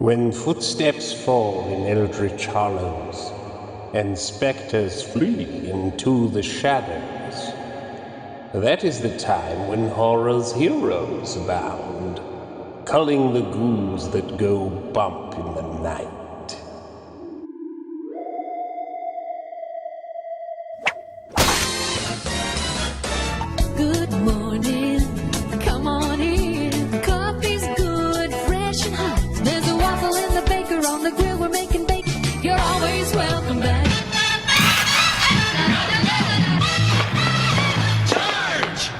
When footsteps fall in eldritch hollows, and spectres flee into the shadows, that is the time when horror's heroes abound, culling the ghouls that go bump in the night. Good morning, come on in. Coffee's good, fresh and hot. There's a waffle in the baker, on the grill we're making bacon. You're always welcome back. Charge!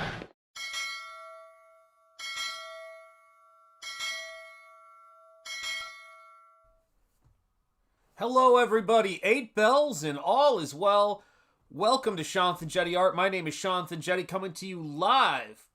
Hello everybody, 8 bells and all is well. Welcome to Shanthan Jetty Art. My name is Shanthan Jetty, coming to you live,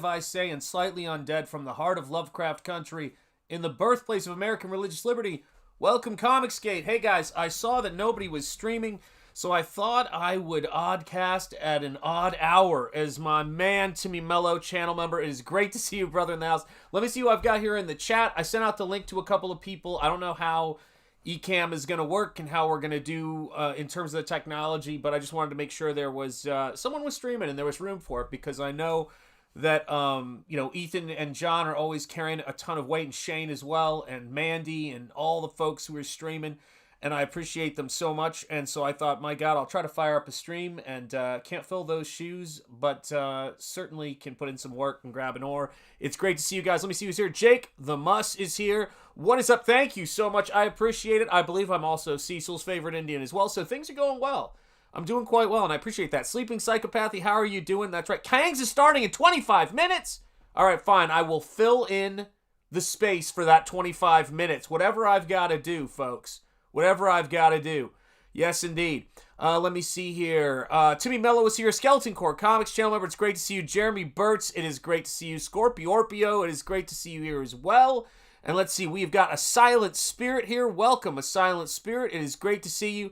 I say, and slightly undead from the heart of Lovecraft country, in the birthplace of American religious liberty. Welcome, Comicsgate. Hey guys, I saw that nobody was streaming, so I thought I would oddcast at an odd hour as my man Timmy Mello, channel member. It is great to see you, brother, in the house. Let me see who I've got here in the chat. I sent out the link to a couple of people. I don't know how Ecamm is going to work and how we're going to do in terms of the technology, but I just wanted to make sure there was someone was streaming and there was room for it, because I know that Ethan and John are always carrying a ton of weight, and Shane as well, and Mandy and all the folks who are streaming, and I appreciate them so much. And so I thought, my God, I'll try to fire up a stream, and can't fill those shoes, but certainly can put in some work and grab an oar. It's great to see you guys. Let me see who's here. Jake the Muss is here. What is up? Thank you so much. I appreciate it. I believe I'm also Cecil's favorite Indian as well, so things are going well. I'm doing quite well, and I appreciate that. Sleeping Psychopathy, how are you doing? That's right. Kangs is starting in 25 minutes. All right, fine. I will fill in the space for that 25 minutes. Whatever I've got to do, folks. Whatever I've got to do. Yes, indeed. Let me see here. Timmy Mello is here. Skeleton Core Comics channel member. It's great to see you. Jeremy Burtz, it is great to see you. Scorpiorpio, it is great to see you here as well. And let's see, we've got a Silent Spirit here. Welcome, a Silent Spirit. It is great to see you.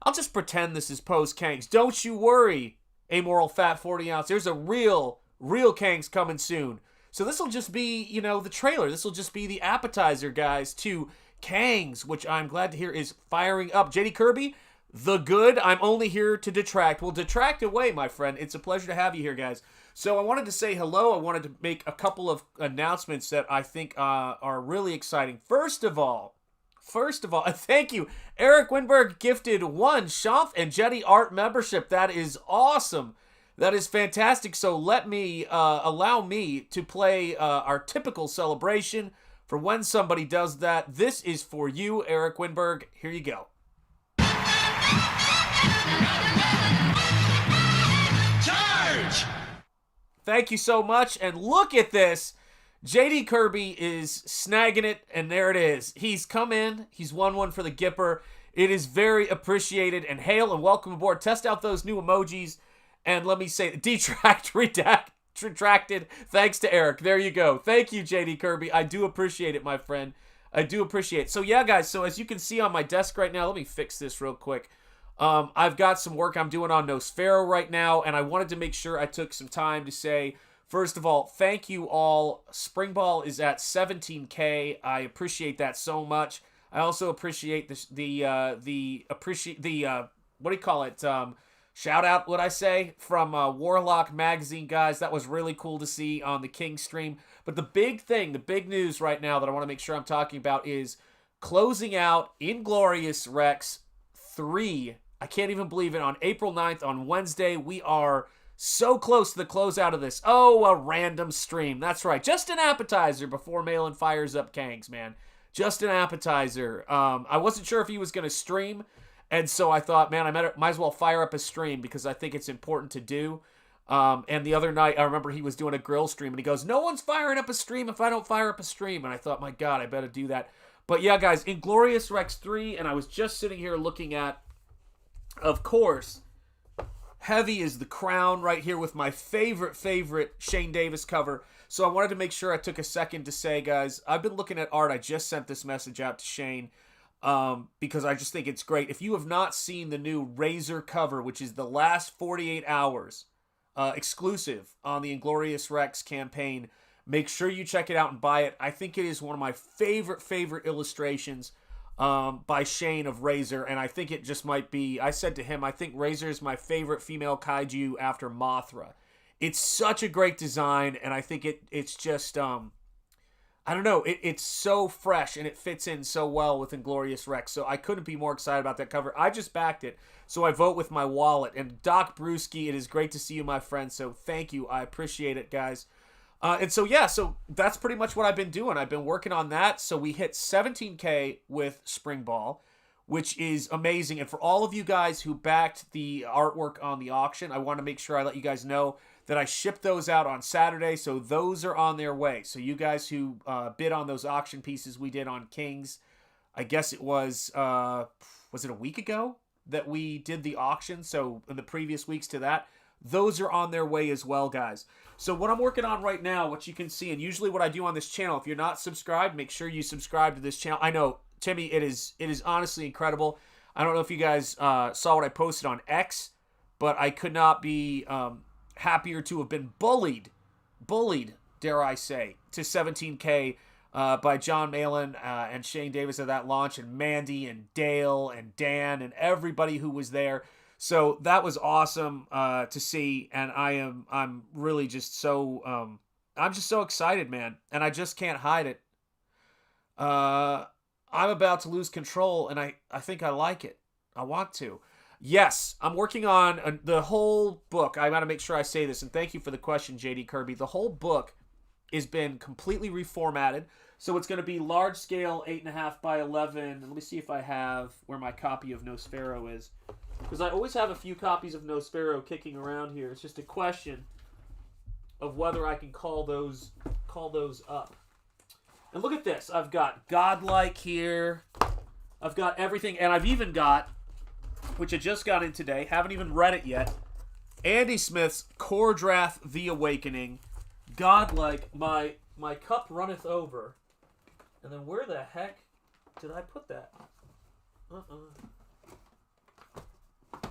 I'll just pretend this is post-Kangs. Don't you worry, Amoral Fat 40 Ounce. There's a real Kangs coming soon. So this will just be, the trailer. This will just be the appetizer, guys, to Kangs, which I'm glad to hear is firing up. JD Kirby, the good. I'm only here to detract. Well, detract away, my friend. It's a pleasure to have you here, guys. So I wanted to say hello. I wanted to make a couple of announcements that I think are really exciting. First of all, thank you. Eric Winberg gifted 1 Shanthan Jetty Art membership. That is awesome. That is fantastic. So let me, allow me to play our typical celebration for when somebody does that. This is for you, Eric Winberg. Here you go. Charge! Thank you so much, and look at this. JD Kirby is snagging it, and there it is. He's come in. He's won one for the Gipper. It is very appreciated, and hail and welcome aboard. Test out those new emojis, and let me say, detract, redact, retracted. Thanks to Eric. There you go. Thank you, JD Kirby. I do appreciate it, my friend. I do appreciate it. So yeah, guys, so as you can see on my desk right now, let me fix this real quick. I've got some work I'm doing on Nosfero right now, and I wanted to make sure I took some time to say, first of all, thank you all. SPRINGBALL is at 17K. I appreciate that so much. I also appreciate what do you call it? Shout out, what I say, from Warlock Magazine, guys. That was really cool to see on the King stream. But the big news right now that I want to make sure I'm talking about is closing out Inglorious Rex 3. I can't even believe it. On April 9th, on Wednesday, we are so close to the closeout of this. Oh, a random stream. That's right. Just an appetizer before Malin fires up Kangs, man. Just an appetizer. I wasn't sure if he was going to stream, and so I thought, man, I might as well fire up a stream because I think it's important to do. And the other night, I remember he was doing a grill stream, and he goes, no one's firing up a stream if I don't fire up a stream. And I thought, my God, I better do that. But yeah, guys, Inglorious Rex 3, and I was just sitting here looking at, of course, Heavy is the Crown right here with my favorite Shane Davis cover. So I wanted to make sure I took a second to say, guys, I've been looking at art. I just sent this message out to Shane because I just think it's great. If you have not seen the new Razor cover, which is the last 48 hours exclusive on the Inglorious Rex campaign, Make sure you check it out and buy it. I think it is one of my favorite illustrations by Shane of Razor, and I think it just might be, I said to him, I think Razor is my favorite female kaiju after Mothra. It's such a great design, and I think it's just, I don't know, it's so fresh, and it fits in so well with Inglorious Rex, so I couldn't be more excited about that cover. I just backed it, so I vote with my wallet. And Doc Brewski, it is great to see you, my friend, so thank you. I appreciate it, guys. And so, yeah, so that's pretty much what I've been doing. I've been working on that. So we hit 17K with Spring Ball, which is amazing. And for all of you guys who backed the artwork on the auction, I want to make sure I let you guys know that I shipped those out on Saturday. So those are on their way. So you guys who bid on those auction pieces we did on Kings, I guess it was it a week ago that we did the auction? So in the previous weeks to that, those are on their way as well, guys. So what I'm working on right now, what you can see, and usually what I do on this channel, if you're not subscribed, make sure you subscribe to this channel. I know, Timmy, it is honestly incredible. I don't know if you guys saw what I posted on X, but I could not be happier to have been bullied, dare I say, to 17K by John Malin and Shane Davis at that launch, and Mandy and Dale and Dan and everybody who was there. So that was awesome to see, and I'm really just so I'm just so excited, man, and I just can't hide it. I'm about to lose control, and I think I like it. I want to. Yes, I'm working on the whole book. I got to make sure I say this, and thank you for the question, JD Kirby. The whole book has been completely reformatted, so it's going to be large scale, 8.5 by 11. Let me see if I have where my copy of Nosfero is. Because I always have a few copies of Nosfero kicking around here. It's just a question of whether I can call those up. And look at this. I've got Godlike here. I've got everything. And I've even got, which I just got in today, haven't even read it yet, Andy Smith's KOR-DRATH The Awakening. Godlike, my cup runneth over. And then where the heck did I put that?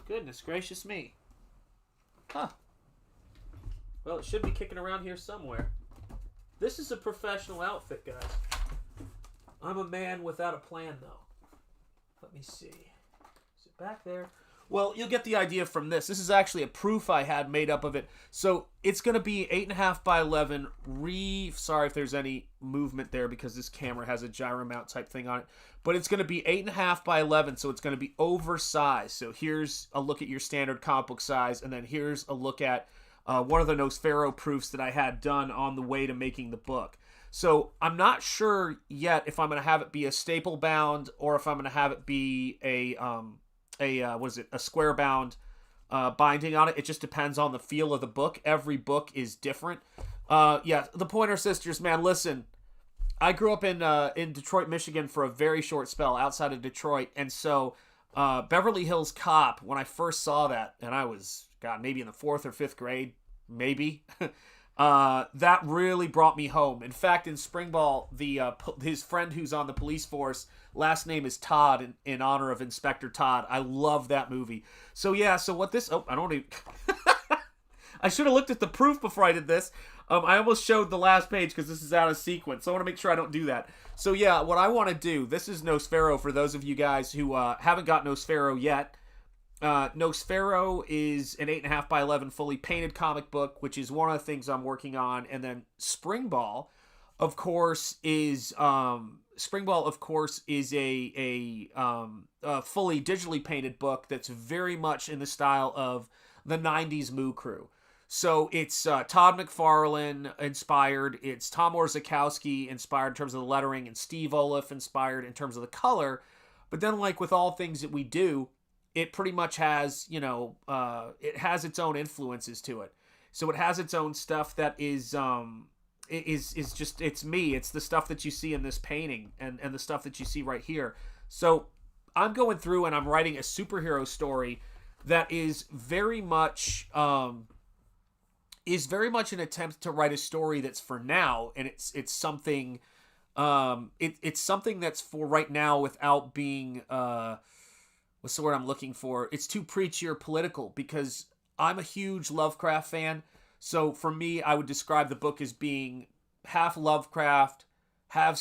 Goodness gracious me. Huh. Well, it should be kicking around here somewhere. This is a professional outfit, guys. I'm a man without a plan, though. Let me see. Is it back there? Well, you'll get the idea from this. This is actually a proof I had made up of it. So it's going to be 8.5 by 11. Sorry if there's any movement there because this camera has a gyro mount type thing on it. But it's going to be 8.5 by 11, so it's going to be oversized. So here's a look at your standard comic book size, and then here's a look at one of the Nosfero proofs that I had done on the way to making the book. So I'm not sure yet if I'm going to have it be a staple bound or if I'm going to have it be a square bound binding on it. It just depends on the feel of the book. Every book is different. Yeah, the Pointer Sisters, man, listen. I grew up in Detroit, Michigan for a very short spell outside of Detroit. And so Beverly Hills Cop, when I first saw that, and I was, maybe in the 4th or 5th grade, maybe, that really brought me home. In fact, in Springball, his friend who's on the police force, last name is Todd, in honor of Inspector Todd. I love that movie. So yeah, so what this... Oh, I don't even... I should have looked at the proof before I did this. I almost showed the last page because this is out of sequence. So I want to make sure I don't do that. So yeah, what I want to do... This is Nosfero for those of you guys who haven't got Nosfero yet. Nosfero is an 8.5 by 11 fully painted comic book, which is one of the things I'm working on. And then Springball, of course, is a fully digitally painted book that's very much in the style of the 90s Moo Crew. So it's Todd McFarlane inspired, it's Tom Orzechowski inspired in terms of the lettering, and Steve Oliff inspired in terms of the color. But then, like with all things that we do, it pretty much has, it has its own influences to it. So it has its own stuff that is just, it's me. It's the stuff that you see in this painting and the stuff that you see right here. So I'm going through and I'm writing a superhero story that is very much an attempt to write a story that's for now, and it's something it's something that's for right now without being what's the word I'm looking for? It's too preachy or political, because I'm a huge Lovecraft fan. So for me, I would describe the book as being half Lovecraft, half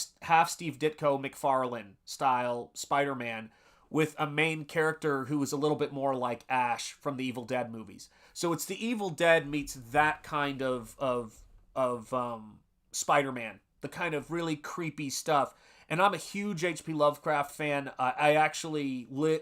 Steve Ditko McFarlane style Spider-Man, with a main character who is a little bit more like Ash from the Evil Dead movies. So it's the Evil Dead meets that kind of Spider-Man, the kind of really creepy stuff. And I'm a huge H.P. Lovecraft fan. When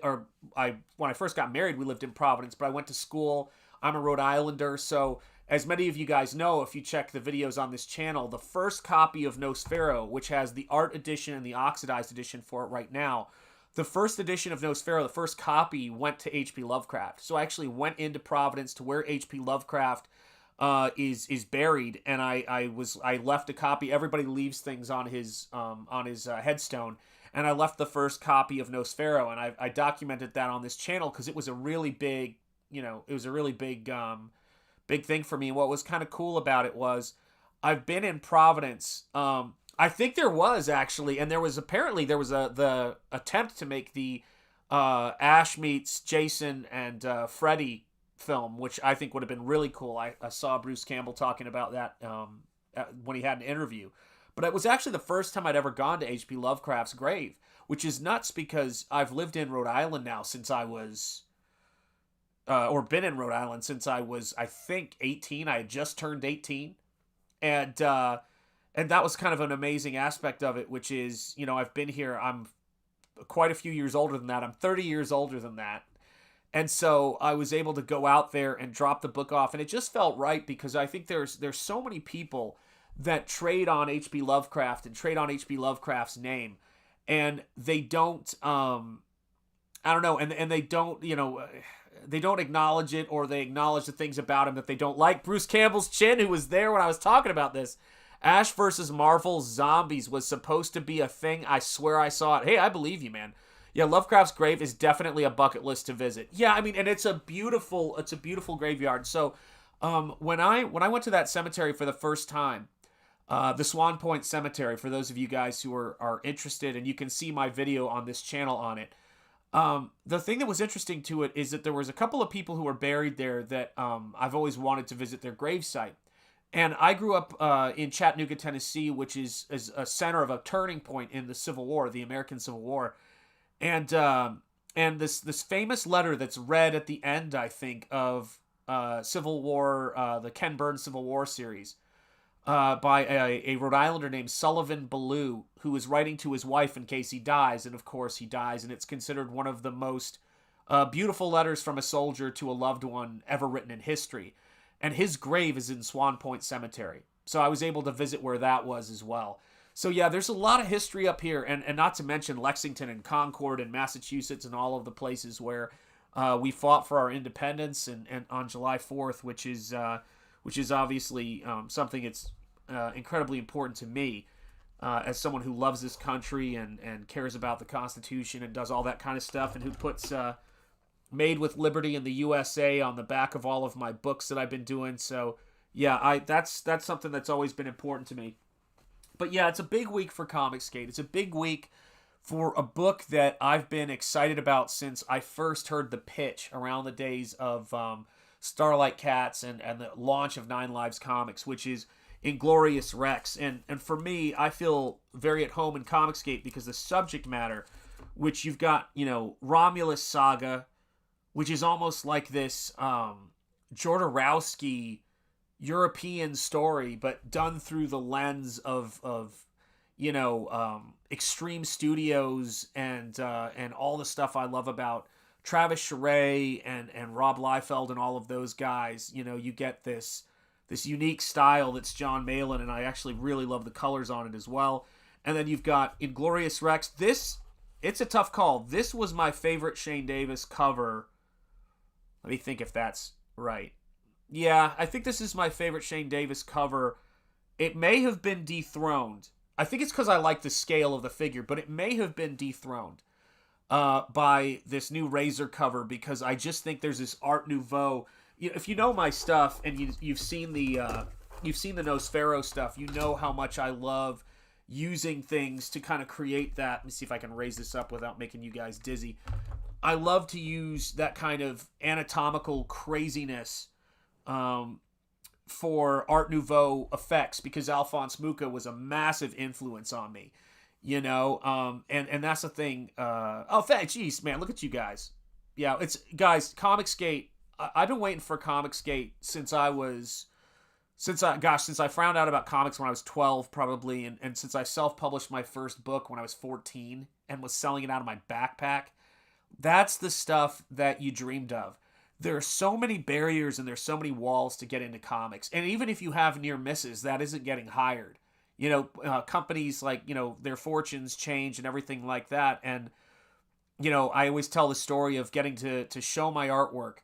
I first got married, we lived in Providence, but I went to school. I'm a Rhode Islander, so as many of you guys know, if you check the videos on this channel, the first copy of Nosfero, which has the art edition and the oxidized edition for it right now, the first edition of Nosfero, the first copy, went to H.P. Lovecraft. So I actually went into Providence to where H.P. Lovecraft is buried, and I left a copy. Everybody leaves things on his headstone, and I left the first copy of Nosfero, and I documented that on this channel because it was a really big, big thing for me. And what was kind of cool about it was I've been in Providence. I think there was actually, and there was the attempt to make the Ash meets Jason and Freddy film, which I think would have been really cool. I saw Bruce Campbell talking about that when he had an interview. But it was actually the first time I'd ever gone to H.P. Lovecraft's grave, which is nuts because I've lived in Rhode Island now since I was, or been in Rhode Island since I was, I think, 18. I had just turned 18. And that was kind of an amazing aspect of it, which is, I've been here. I'm quite a few years older than that. I'm 30 years older than that. And so I was able to go out there and drop the book off, and it just felt right because I think there's so many people that trade on H.P. Lovecraft and trade on H.P. Lovecraft's name, and they don't, I don't know, and they don't, they don't acknowledge it, or they acknowledge the things about him that they don't like. Bruce Campbell's chin, who was there when I was talking about this, Ash versus Marvel Zombies was supposed to be a thing. I swear I saw it. Hey, I believe you, man. Yeah, Lovecraft's grave is definitely a bucket list to visit. Yeah, I mean, and it's a beautiful graveyard. So, when I went to that cemetery for the first time, the Swan Point Cemetery, for those of you guys who are interested, and you can see my video on this channel on it. The thing that was interesting to it is that there was a couple of people who were buried there that I've always wanted to visit their gravesite. And I grew up in Chattanooga, Tennessee, which is a center of a turning point in the Civil War, the American Civil War. And this famous letter that's read at the end, I think, of Civil War, the Ken Burns Civil War series, by a Rhode Islander named Sullivan Ballou, who is writing to his wife in case he dies. And of course he dies, and it's considered one of the most beautiful letters from a soldier to a loved one ever written in history. And his grave is in Swan Point Cemetery. So I was able to visit where that was as well. So yeah, there's a lot of history up here, and not to mention Lexington and Concord and Massachusetts and all of the places where we fought for our independence and on July 4th, which is obviously something that's incredibly important to me as someone who loves this country and cares about the Constitution and does all that kind of stuff, and who puts Made with Liberty in the U.S.A. on the back of all of my books that I've been doing. So yeah, that's something that's always been important to me. But yeah, it's a big week for Comicsgate. It's a big week for a book that I've been excited about since I first heard the pitch around the days of Starlight Cats and the launch of 9 Lives Comics, which is Inglorious Rex. And for me, I feel very at home in Comicsgate because the subject matter, which you've got, Romulus Saga, which is almost like this Jodorowsky European story, but done through the lens of Extreme Studios and all the stuff I love about Travis Charest and Rob Liefeld and all of those guys. You get this unique style that's John Malin, and I actually really love the colors on it as well. And then you've got Inglorious Rex. It's a tough call. This was my favorite Shane Davis cover. Let me think if that's right. Yeah, I think this is my favorite Shane Davis cover. It may have been dethroned. I think it's because I like the scale of the figure, but it may have been dethroned by this new Razor cover, because I just think there's this Art Nouveau. If you know my stuff and you've seen the Nosfero stuff, you know how much I love using things to kind of create that. Let me see if I can raise this up without making you guys dizzy. I love to use that kind of anatomical craziness for Art Nouveau effects because Alphonse Mucha was a massive influence on me, you know. And that's the thing. Jeez, man, look at you guys. Yeah, it's guys. Comicsgate. I've been waiting for Comicsgate since I found out about comics when I was 12, probably, and since I self-published my first book when I was 14 and was selling it out of my backpack. That's the stuff that you dreamed of. There are so many barriers and there's so many walls to get into comics. And even if you have near misses, that isn't getting hired. You know, companies like, you know, their fortunes change and everything like that. And, you know, I always tell the story of getting to show my artwork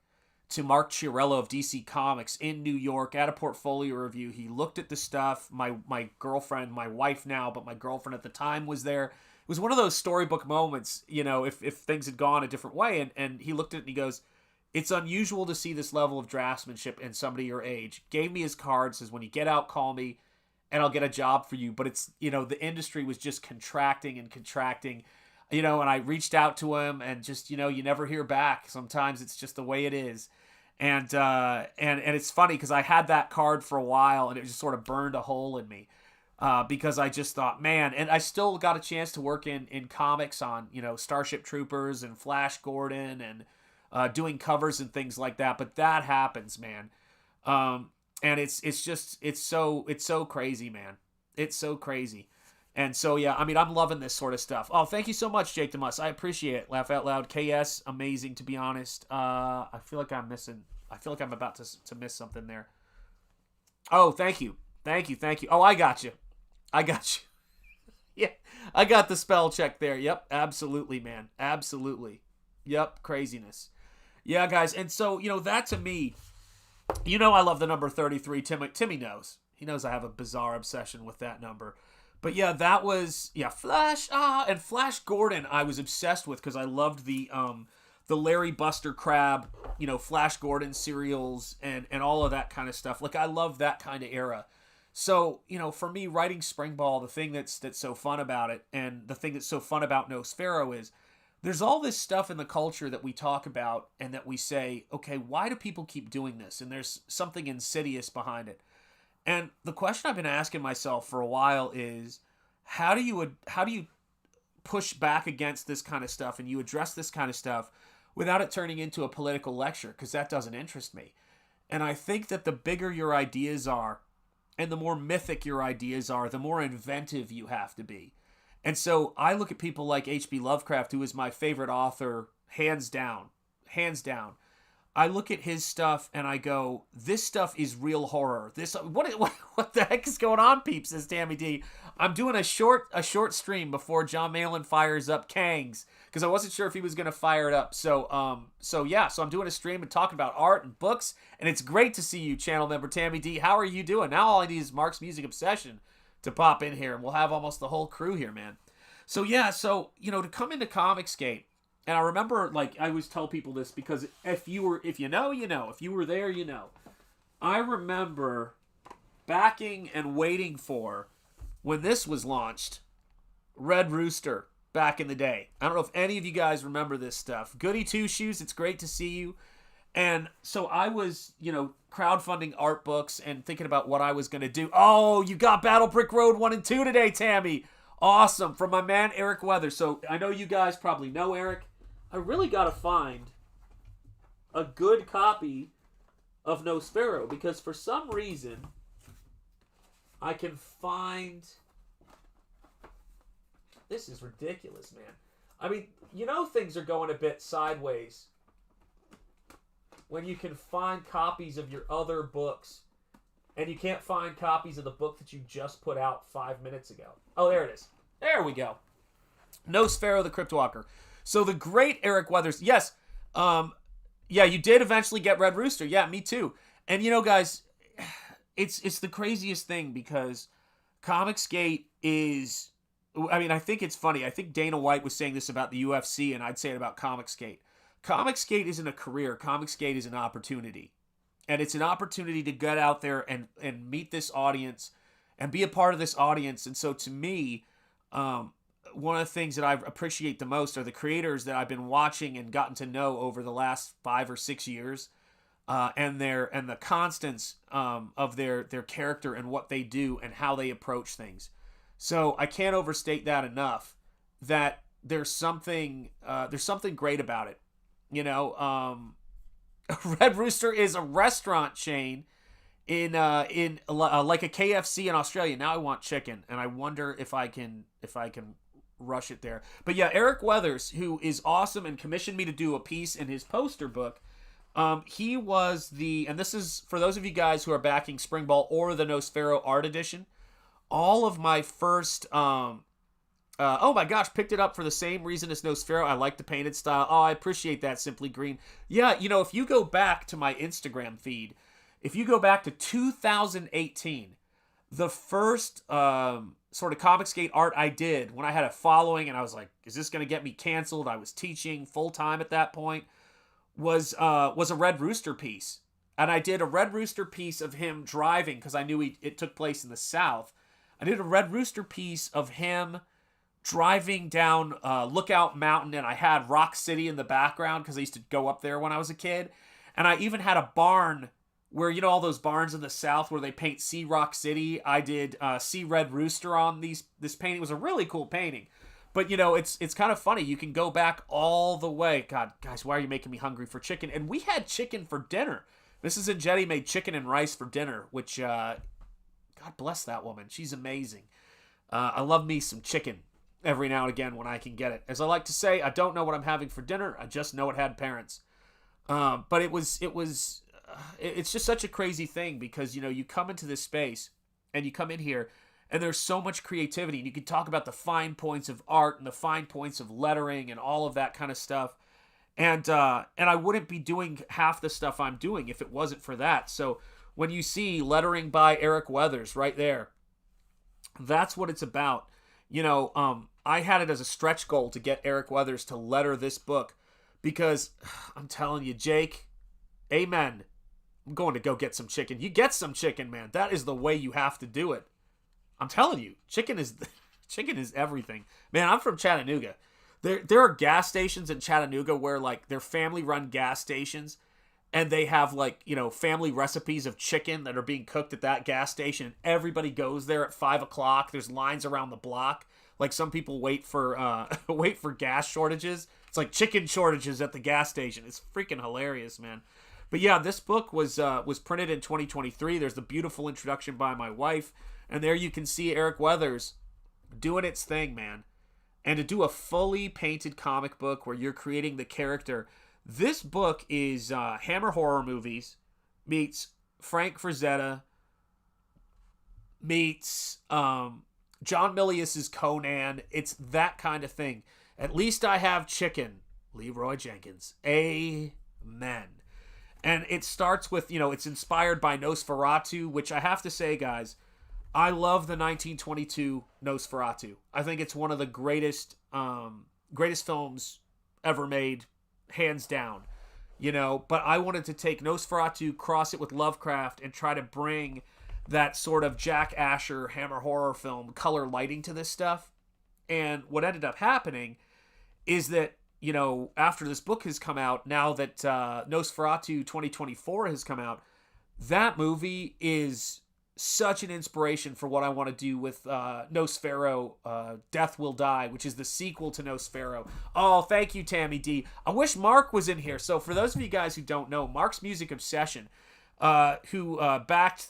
to Mark Chiarello of DC Comics in New York at a portfolio review. He looked at the stuff. My girlfriend, my wife now, but my girlfriend at the time was there. It was one of those storybook moments, you know, if things had gone a different way. And he looked at it and he goes, it's unusual to see this level of draftsmanship in somebody your age. Gave me his card, says, when you get out, call me and I'll get a job for you. But it's, you know, the industry was just contracting and contracting, you know, and I reached out to him and just, you know, you never hear back. Sometimes it's just the way it is. And it's funny because I had that card for a while and it just sort of burned a hole in me. Because I just thought, man, and I still got a chance to work in comics on, you know, Starship Troopers and Flash Gordon and doing covers and things like that. But that happens, man. And it's so crazy, man. It's so crazy. And so, yeah, I mean, I'm loving this sort of stuff. Oh, thank you so much, Jake DeMuss. I appreciate it. Laugh Out Loud. KS, amazing, to be honest. I feel like I'm about to miss something there. Oh, thank you. Thank you. Oh, I got you. Yeah, I got the spell check there. Yep, absolutely, man. Absolutely. Yep, craziness. Yeah, guys, and so, you know, that to me, you know I love the number 33. Timmy knows. He knows I have a bizarre obsession with that number. But yeah, that was, yeah, Flash, and Flash Gordon I was obsessed with because I loved the Larry Buster Crab, you know, Flash Gordon serials and all of that kind of stuff. Like, I love that kind of era. So, you know, for me, writing Springball, the thing that's so fun about it, and the thing that's so fun about Nosfero is there's all this stuff in the culture that we talk about and that we say, okay, why do people keep doing this? And there's something insidious behind it. And the question I've been asking myself for a while is, how do you push back against this kind of stuff and you address this kind of stuff without it turning into a political lecture? Because that doesn't interest me. And I think that the bigger your ideas are, and the more mythic your ideas are, the more inventive you have to be. And so I look at people like H.P. Lovecraft, who is my favorite author, hands down. I look at his stuff and I go, this stuff is real horror. What the heck is going on, peeps? Says Tammy D. I'm doing a short stream before John Malin fires up Kangs because I wasn't sure if he was going to fire it up. So I'm doing a stream and talking about art and books, and it's great to see you, channel member Tammy D. How are you doing? Now all I need is Mark's Music Obsession to pop in here, and we'll have almost the whole crew here, man. So yeah, you know, to come into Comicsgate. And I remember, like, I always tell people this because if you were there, you know. I remember backing and waiting for, when this was launched, Red Rooster back in the day. I don't know if any of you guys remember this stuff. Goody Two Shoes, it's great to see you. And so I was, you know, crowdfunding art books and thinking about what I was going to do. Oh, you got Battle Brick Road 1 and 2 today, Tammy. Awesome. From my man, Eric Weathers. So I know you guys probably know Eric. I really got to find a good copy of Nosfero because for some reason I can find... This is ridiculous, man. I mean, you know things are going a bit sideways when you can find copies of your other books and you can't find copies of the book that you just put out 5 minutes ago. Oh, there it is. There we go. Nosfero the Cryptwalker. So the great Eric Weathers, yes, yeah, you did eventually get Red Rooster. Yeah, me too. And you know, guys, it's the craziest thing because Comicsgate is, I mean, I think it's funny. I think Dana White was saying this about the UFC, and I'd say it about Comicsgate. Comicsgate isn't a career. Comicsgate is an opportunity. And it's an opportunity to get out there and meet this audience and be a part of this audience. And so to me, one of the things that I appreciate the most are the creators that I've been watching and gotten to know over the last 5 or 6 years. and the constants of their character and what they do and how they approach things. So I can't overstate that enough. That there's something great about it. Red Rooster is a restaurant chain in like a KFC in Australia. Now I want chicken, and I wonder if I can rush it there. But yeah, Eric Weathers, who is awesome and commissioned me to do a piece in his poster book. He was and this is for those of you guys who are backing Springball or the Nosfero art edition. All of my first, oh my gosh, picked it up for the same reason as Nosfero. I like the painted style. Oh, I appreciate that, Simply Green. Yeah, if you go back to my Instagram feed, if you go back to 2018, the first sort of Comicsgate art I did when I had a following and I was like, is this going to get me canceled? I was teaching full-time at that point, was a Red Rooster piece. And I did a Red Rooster piece of him driving because I knew it took place in the South. I did a Red Rooster piece of him driving down Lookout Mountain, and I had Rock City in the background because I used to go up there when I was a kid. And I even had a barn where, all those barns in the South where they paint See Rock City. I did See Red Rooster on this painting. It was a really cool painting. But, it's kind of funny. You can go back all the way. God, guys, why are you making me hungry for chicken? And we had chicken for dinner. Mrs. and Jetty made chicken and rice for dinner, which, God bless that woman. She's amazing. I love me some chicken every now and again when I can get it. As I like to say, I don't know what I'm having for dinner. I just know it had parents. But it's just such a crazy thing because, you come into this space and you come in here and there's so much creativity, and you can talk about the fine points of art and the fine points of lettering and all of that kind of stuff. And I wouldn't be doing half the stuff I'm doing if it wasn't for that. So when you see lettering by Eric Weathers right there, that's what it's about. I had it as a stretch goal to get Eric Weathers to letter this book because I'm telling you, Jake, amen. I'm going to go get some chicken. You get some chicken, man. That is the way you have to do it. I'm telling you, chicken is everything. Man, I'm from Chattanooga. There are gas stations in Chattanooga where they're family-run gas stations, and they have family recipes of chicken that are being cooked at that gas station. And everybody goes there at 5 o'clock. There's lines around the block. Some people wait for gas shortages. It's like chicken shortages at the gas station. It's freaking hilarious, man. But yeah, this book was printed in 2023. There's the beautiful introduction by my wife, and there you can see Eric Weathers doing its thing, man. And to do a fully painted comic book where you're creating the character. This book is Hammer Horror Movies meets Frank Frazetta meets John Milius's Conan. It's that kind of thing. At least I have chicken. Leroy Jenkins. Amen. And it starts with, it's inspired by Nosferatu, which I have to say, guys, I love the 1922 Nosferatu. I think it's one of the greatest films ever made, hands down. But I wanted to take Nosferatu, cross it with Lovecraft, and try to bring that sort of Jack Asher Hammer horror film color lighting to this stuff. And what ended up happening is that, after this book has come out, now that Nosferatu 2024 has come out, that movie is such an inspiration for what I want to do with Nosfero, Death Will Die, which is the sequel to Nosfero. Oh, thank you, Tammy D. I wish Mark was in here. So for those of you guys who don't know, Mark's Music Obsession, who backed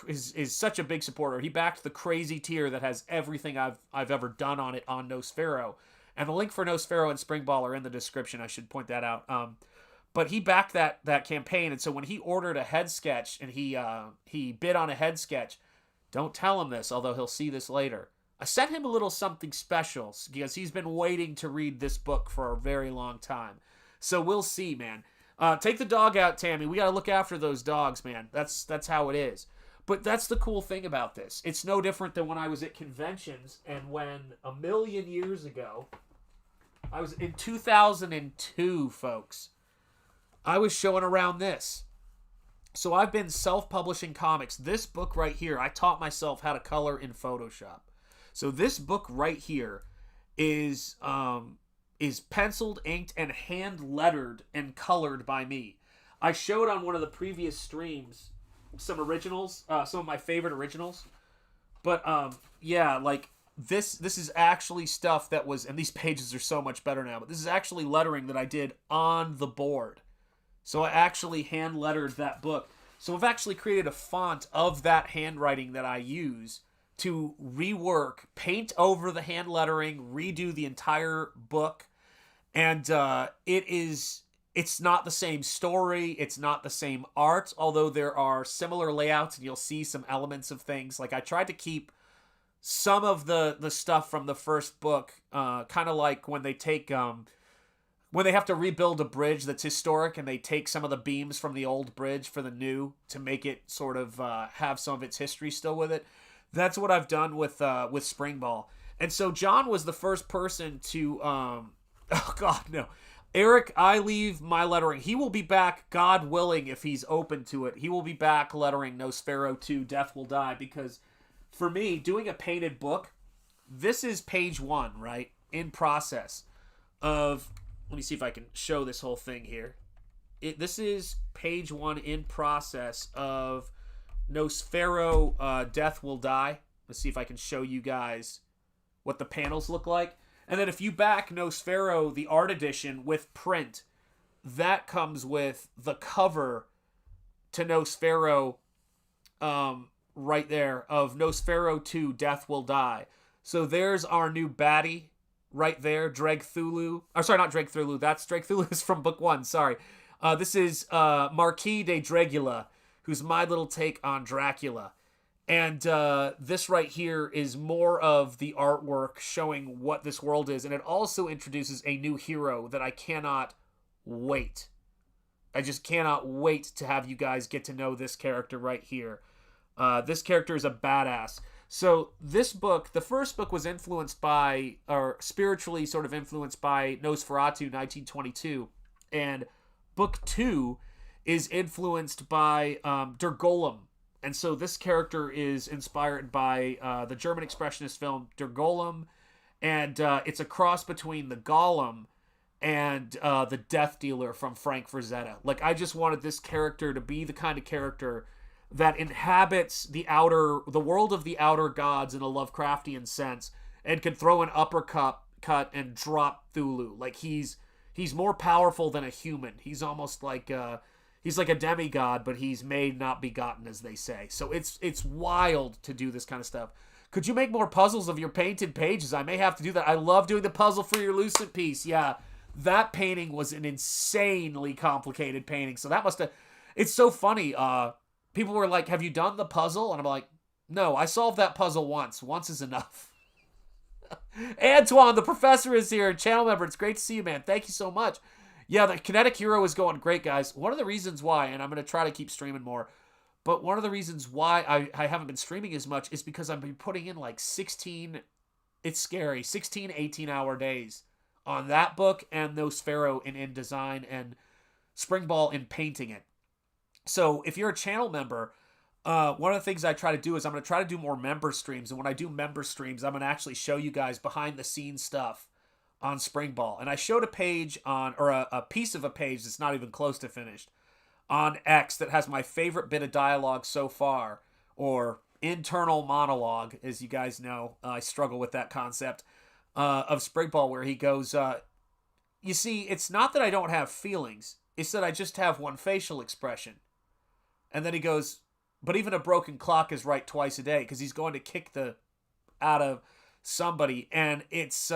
is such a big supporter. He backed the crazy tier that has everything I've ever done on it on Nosfero. And the link for Nosfero and Springball are in the description. I should point that out. But he backed that campaign, and so when he ordered a head sketch and he bid on a head sketch, don't tell him this, although he'll see this later. I sent him a little something special because he's been waiting to read this book for a very long time. So we'll see, man. Take the dog out, Tammy. We gotta look after those dogs, man. That's how it is. But that's the cool thing about this. It's no different than when I was at conventions, and when a million years ago, I was in 2002, folks. I was showing around this. So I've been self-publishing comics. This book right here, I taught myself how to color in Photoshop. So this book right here is penciled, inked, and hand-lettered and colored by me. I showed on one of the previous streams some originals, some of my favorite originals. But yeah, like this is actually stuff that was, and these pages are so much better now, but this is actually lettering that I did on the board. So I actually hand lettered that book. So I've actually created a font of that handwriting that I use to rework, paint over the hand lettering, redo the entire book. And it's not the same story. It's not the same art, although there are similar layouts and you'll see some elements of things. Like I tried to keep some of the stuff from the first book, kind of like when they take, when they have to rebuild a bridge that's historic and they take some of the beams from the old bridge for the new to make it sort of have some of its history still with it. That's what I've done with SPRINGBALL. And so John was the first person to, oh God, no. Eric, I leave my lettering. He will be back, God willing, if he's open to it. He will be back lettering Nosfero 2, Death Will Die, because for me, doing a painted book, this is page 1, right? In process of, let me see if I can show this whole thing here. This is page 1 in process of Nosfero Death Will Die. Let's see if I can show you guys what the panels look like. And then if you back Nosfero, the art edition with print, that comes with the cover to Nosfero right there of Nosfero 2, Death Will Die. So there's our new baddie right there, Dragthulu. Oh, sorry, not Dragthulu. That's Dragthulu is from book 1, sorry. This is Marquis de Dragula, who's my little take on Dracula. And this right here is more of the artwork showing what this world is. And it also introduces a new hero that I cannot wait. I just cannot wait to have you guys get to know this character right here. This character is a badass. So this book, the first book was influenced by, or spiritually sort of influenced by Nosferatu 1922. And book 2 is influenced by Der Golem. And so this character is inspired by the German expressionist film Der Golem, and it's a cross between the Golem and the Death Dealer from Frank Frazetta. Like, I just wanted this character to be the kind of character that inhabits the world of the outer gods in a Lovecraftian sense, and can throw an uppercut and drop Cthulhu. Like, he's more powerful than a human. He's almost like he's like a demigod, but he's made not begotten, as they say. So it's wild to do this kind of stuff. Could you make more puzzles of your painted pages? I may have to do that. I love doing the puzzle for your Lucent piece. Yeah, that painting was an insanely complicated painting. So that must have... It's so funny. People were like, have you done the puzzle? And I'm like, no, I solved that puzzle once. Once is enough. Antoine, the professor, is here. Channel member. It's great to see you, man. Thank you so much. Yeah, the Kinetic Hero is going great, guys. One of the reasons why, and I'm going to try to keep streaming more, but one of the reasons why I haven't been streaming as much is because I've been putting in like 16, it's scary, 16, 18-hour days on that book and Nosfero in InDesign and SPRINGBALL in painting it. So if you're a channel member, one of the things I try to do is I'm going to try to do more member streams. And when I do member streams, I'm going to actually show you guys behind the scenes stuff on SPRINGBALL. And I showed a page on, or a piece of a page that's not even close to finished, on X that has my favorite bit of dialogue so far, or internal monologue, as you guys know. I struggle with that concept of SPRINGBALL, where he goes, you see, it's not that I don't have feelings, it's that I just have one facial expression. And then he goes, but even a broken clock is right twice a day, because he's going to kick the out of somebody. And it's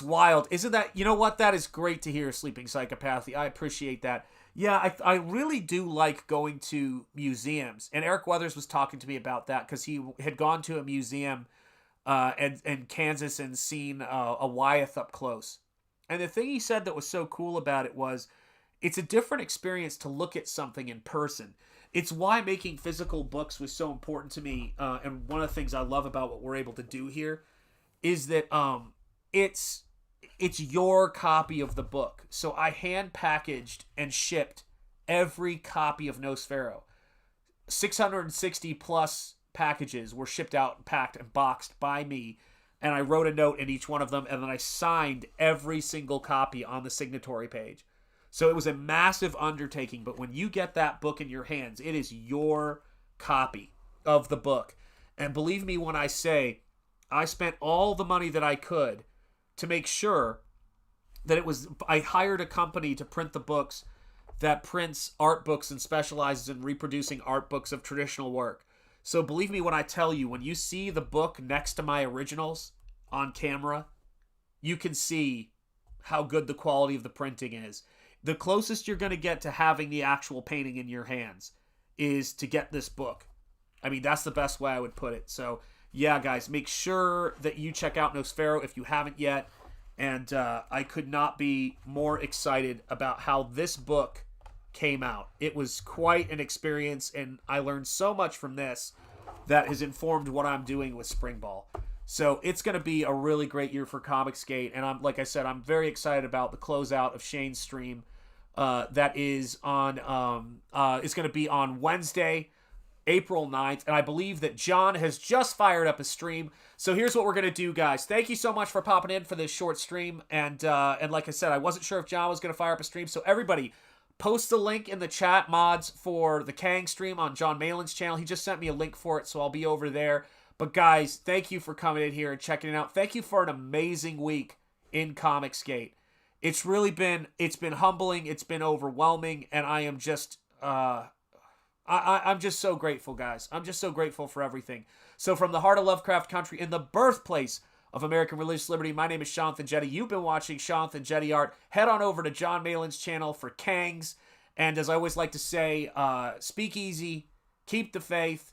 wild. Isn't that, you know what? That is great to hear, Sleeping Psychopathy. I appreciate that. Yeah, I really do like going to museums. And Eric Weathers was talking to me about that because he had gone to a museum in Kansas and seen a Wyeth up close. And the thing he said that was so cool about it was, it's a different experience to look at something in person. It's why making physical books was so important to me. And one of the things I love about what we're able to do here is that it's your copy of the book. So I hand packaged and shipped every copy of Nosfero. 660 plus packages were shipped out and packed and boxed by me. And I wrote a note in each one of them. And then I signed every single copy on the signatory page. So it was a massive undertaking, but when you get that book in your hands, it is your copy of the book. And believe me when I say, I spent all the money that I could to make sure that I hired a company to print the books that prints art books and specializes in reproducing art books of traditional work. So believe me when I tell you, when you see the book next to my originals on camera, you can see how good the quality of the printing is. The closest you're going to get to having the actual painting in your hands is to get this book. I mean, that's the best way I would put it. So, yeah, guys, make sure that you check out Nosfero if you haven't yet. And I could not be more excited about how this book came out. It was quite an experience, and I learned so much from this that has informed what I'm doing with Springball. So it's going to be a really great year for Comicsgate, and like I said, I'm very excited about the closeout of Shane's stream. That is on. It's going to be on Wednesday, April 9th, and I believe that John has just fired up a stream. So here's what we're going to do, guys. Thank you so much for popping in for this short stream, and like I said, I wasn't sure if John was going to fire up a stream, so everybody, post the link in the chat, mods, for the Kang stream on John Malin's channel. He just sent me a link for it, so I'll be over there. But guys, thank you for coming in here and checking it out. Thank you for an amazing week in Comicsgate. It's really been, humbling, it's been overwhelming, and I am just, I'm just so grateful, guys. I'm just so grateful for everything. So from the heart of Lovecraft Country, in the birthplace of American religious liberty, my name is Jonathan Jetty. You've been watching Jonathan Jetty Art. Head on over to John Malin's channel for Kangs. And as I always like to say, speak easy, keep the faith,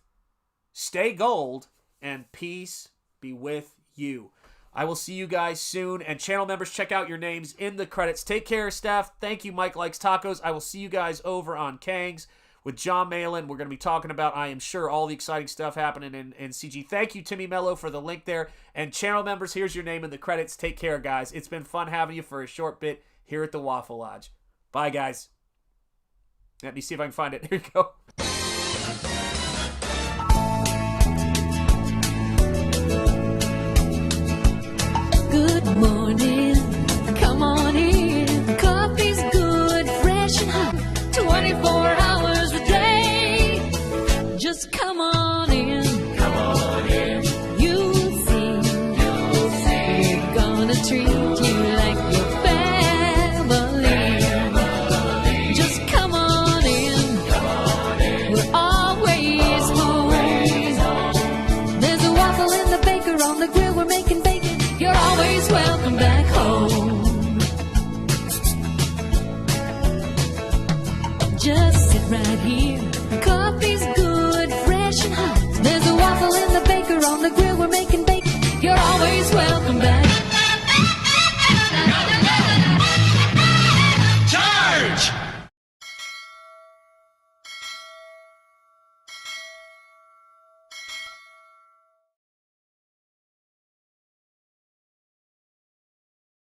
stay gold, and peace be with you. I will see you guys soon. And channel members, check out your names in the credits. Take care, staff. Thank you, Mike Likes Tacos. I will see you guys over on Kangs with John Malin. We're going to be talking about, I am sure, all the exciting stuff happening in CG. Thank you, Timmy Mello, for the link there. And channel members, here's your name in the credits. Take care, guys. It's been fun having you for a short bit here at the Waffle Lodge. Bye, guys. Let me see if I can find it. Here you go. Good morning, come on in. Coffee's good, fresh and hot. 24 hours a day. Just come on in. Come on in. You'll see. We're gonna treat you like your family. Just come on in. We're always home. There's a waffle in the baker on the grill. We're making bacon. You're always welcome back home. Just sit right here. Coffee's good, fresh and hot. There's a waffle in the baker on the grill. We're making bacon. You're always welcome back